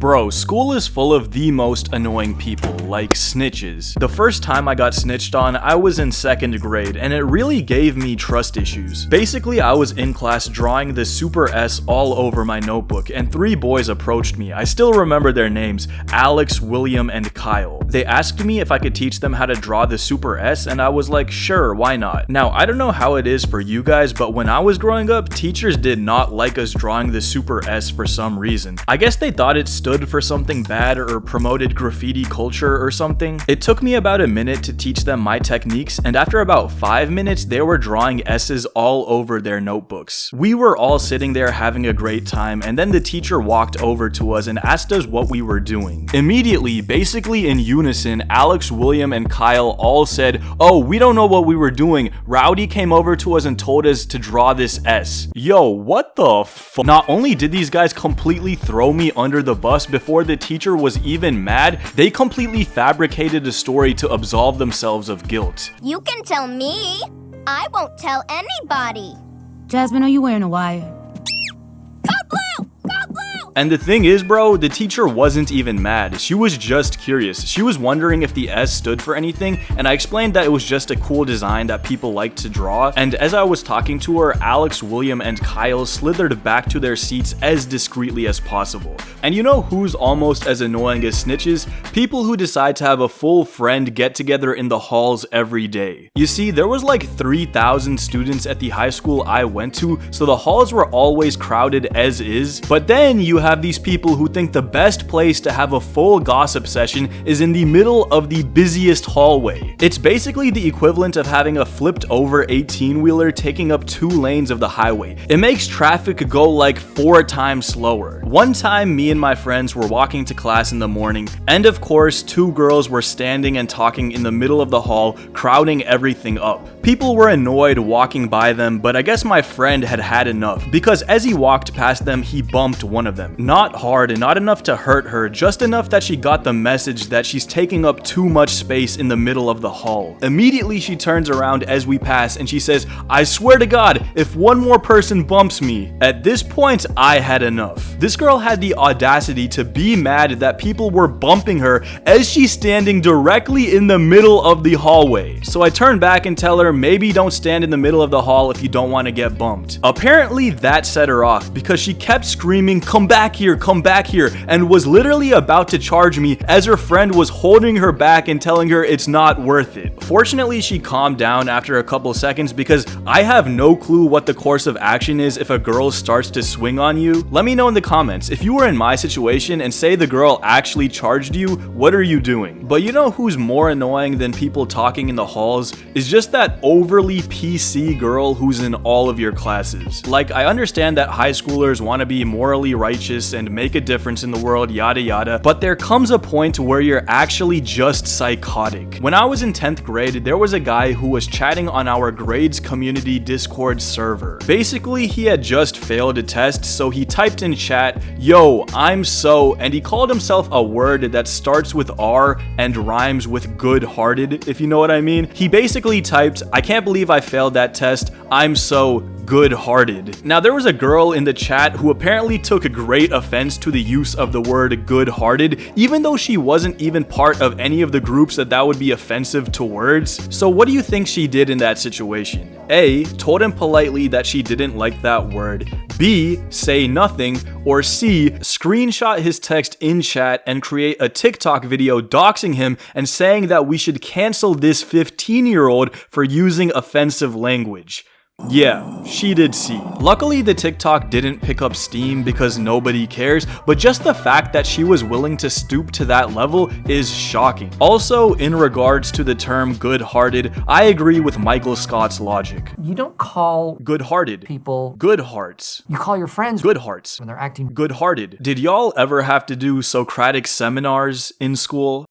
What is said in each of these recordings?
Bro, school is full of the most annoying people, like snitches. The first time I got snitched on, I was in 2nd grade, and it really gave me trust issues. Basically, I was in class drawing the super S all over my notebook, and 3 boys approached me. I still remember their names, Alex, William, and Kyle. They asked me if I could teach them how to draw the super S, and I was like, sure, why not? Now, I don't know how it is for you guys, but when I was growing up, teachers did not like us drawing the super S for some reason. I guess they thought it stood for something bad or promoted graffiti culture or something. It took me about a minute to teach them my techniques, and after about 5 minutes, they were drawing S's all over their notebooks. We were all sitting there having a great time, and then the teacher walked over to us and asked us what we were doing. Immediately, basically in unison, Alex, William, and Kyle all said, "Oh, we don't know what we were doing. Rowdy came over to us and told us to draw this S." Yo, what the fuck? Not only did these guys completely throw me under the bus before the teacher was even mad, they completely fabricated a story to absolve themselves of guilt. You can tell me. I won't tell anybody. Jasmine, are you wearing a wire? Code blue! Code blue! And the thing is, bro, the teacher wasn't even mad. She was just curious. She was wondering if the S stood for anything, and I explained that it was just a cool design that people like to draw. And as I was talking to her, Alex, William, and Kyle slithered back to their seats as discreetly as possible. And you know who's almost as annoying as snitches? People who decide to have a full friend get together in the halls every day. You see, there was like 3,000 students at the high school I went to, so the halls were always crowded as is. But then you have these people who think the best place to have a full gossip session is in the middle of the busiest hallway. It's basically the equivalent of having a flipped over 18-wheeler taking up 2 lanes of the highway. It makes traffic go like 4 times slower. One time, me and my friends were walking to class in the morning, and of course, 2 girls were standing and talking in the middle of the hall, crowding everything up. People were annoyed walking by them, but I guess my friend had had enough, because as he walked past them, he bumped one of them. Not hard and not enough to hurt her, just enough that she got the message that she's taking up too much space in the middle of the hall. Immediately she turns around as we pass and she says, "I swear to God, if one more person bumps me." At this point, I had enough. This girl had the audacity to be mad that people were bumping her as she's standing directly in the middle of the hallway. So I turn back and tell her, maybe don't stand in the middle of the hall if you don't want to get bumped. Apparently that set her off because she kept screaming, come back here, and was literally about to charge me as her friend was holding her back and telling her it's not worth it. Fortunately, she calmed down after a couple seconds because I have no clue what the course of action is if a girl starts to swing on you. Let me know in the comments. If you were in my situation and say the girl actually charged you, what are you doing? But you know who's more annoying than people talking in the halls? Is just that overly PC girl who's in all of your classes. Like, I understand that high schoolers want to be morally righteous and make a difference in the world, yada yada, but there comes a point where you're actually just psychotic. When I was in 10th grade, there was a guy who was chatting on our grades community Discord server. Basically, he had just failed a test, so he typed in chat, "Yo, I'm so," and he called himself a word that starts with R and rhymes with good-hearted, if you know what I mean. He basically typed, "I can't believe I failed that test, I'm so good-hearted." Now, there was a girl in the chat who apparently took great offense to the use of the word good-hearted, even though she wasn't even part of any of the groups that would be offensive towards. So what do you think she did in that situation? A, told him politely that she didn't like that word. B, say nothing. Or C, screenshot his text in chat and create a TikTok video doxing him and saying that we should cancel this 15-year-old for using offensive language. Yeah, she did C. Luckily, the TikTok didn't pick up steam because nobody cares, but just the fact that she was willing to stoop to that level is shocking. Also, in regards to the term good-hearted, I agree with Michael Scott's logic. You don't call Good-hearted people good hearts. You call your friends Good hearts. when they're acting Good-hearted. Did y'all ever have to do Socratic seminars in school?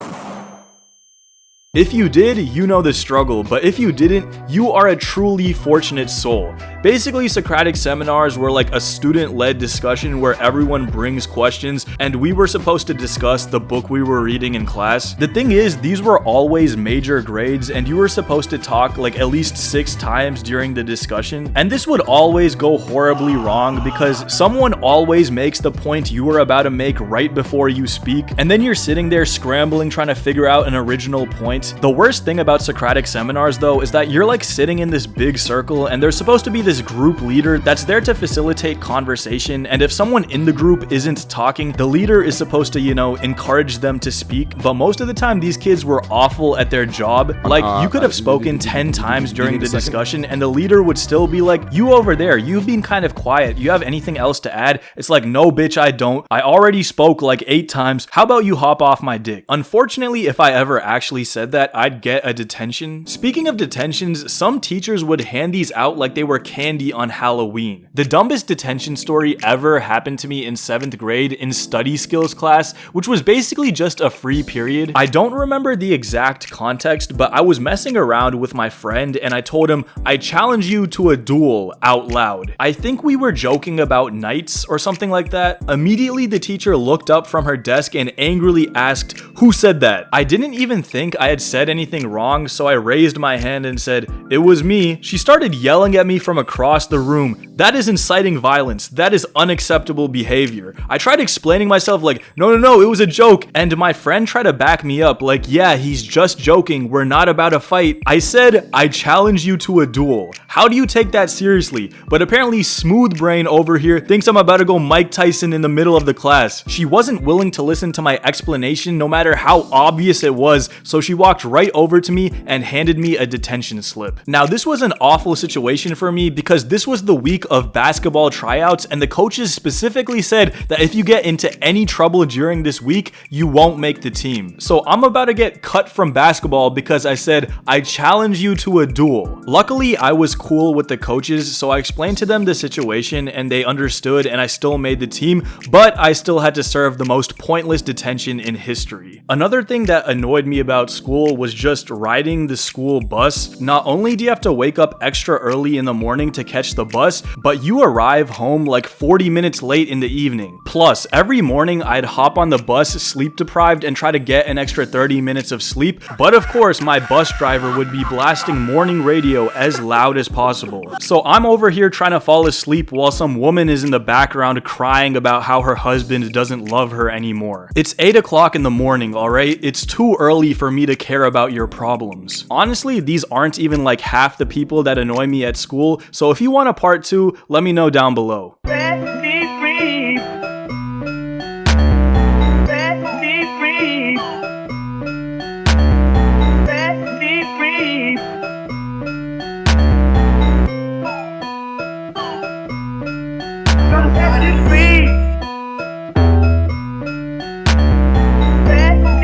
If you did, you know the struggle, but if you didn't, you are a truly fortunate soul. Basically, Socratic seminars were like a student-led discussion where everyone brings questions and we were supposed to discuss the book we were reading in class. The thing is, these were always major grades and you were supposed to talk like at least 6 times during the discussion. And this would always go horribly wrong because someone always makes the point you were about to make right before you speak, and then you're sitting there scrambling trying to figure out an original point. The worst thing about Socratic seminars though is that you're like sitting in this big circle and there's supposed to be this group leader that's there to facilitate conversation, and if someone in the group isn't talking, the leader is supposed to, you know, encourage them to speak. But most of the time these kids were awful at their job. Like you could have spoken 10 times during the discussion and the leader would still be like, you over there, you've been kind of quiet, you have anything else to add? It's like, no bitch, I don't. I already spoke like 8 times. How about you hop off my dick? Unfortunately, if I ever actually said that, I'd get a detention. Speaking of detentions, some teachers would hand these out like they were candy on Halloween. The dumbest detention story ever happened to me in 7th grade in study skills class, which was basically just a free period. I don't remember the exact context, but I was messing around with my friend and I told him, I challenge you to a duel out loud. I think we were joking about knights or something like that. Immediately the teacher looked up from her desk and angrily asked, who said that? I didn't even think I had said anything wrong, so I raised my hand and said, it was me. She started yelling at me from across the room. That is inciting violence. That is unacceptable behavior. I tried explaining myself like, no, it was a joke. And my friend tried to back me up like, yeah, he's just joking. We're not about a fight. I said, I challenge you to a duel. How do you take that seriously? But apparently Smooth Brain over here thinks I'm about to go Mike Tyson in the middle of the class. She wasn't willing to listen to my explanation no matter how obvious it was, so she walked right over to me and handed me a detention slip. Now this was an awful situation for me because this was the week of basketball tryouts and the coaches specifically said that if you get into any trouble during this week, you won't make the team. So I'm about to get cut from basketball because I said, I challenge you to a duel. Luckily, I was cool with the coaches, so I explained to them the situation and they understood and I still made the team, but I still had to serve the most pointless detention in history. Another thing that annoyed me about school was just riding the school bus. Not only do you have to wake up extra early in the morning to catch the bus, but you arrive home like 40 minutes late in the evening. Plus, every morning I'd hop on the bus sleep deprived and try to get an extra 30 minutes of sleep, but of course my bus driver would be blasting morning radio as loud as possible. So I'm over here trying to fall asleep while some woman is in the background crying about how her husband doesn't love her anymore. It's 8 o'clock in the morning, alright? It's too early for me to care about your problems. Honestly, these aren't even like half the people that annoy me at school, so if you want a part 2, let me know down below.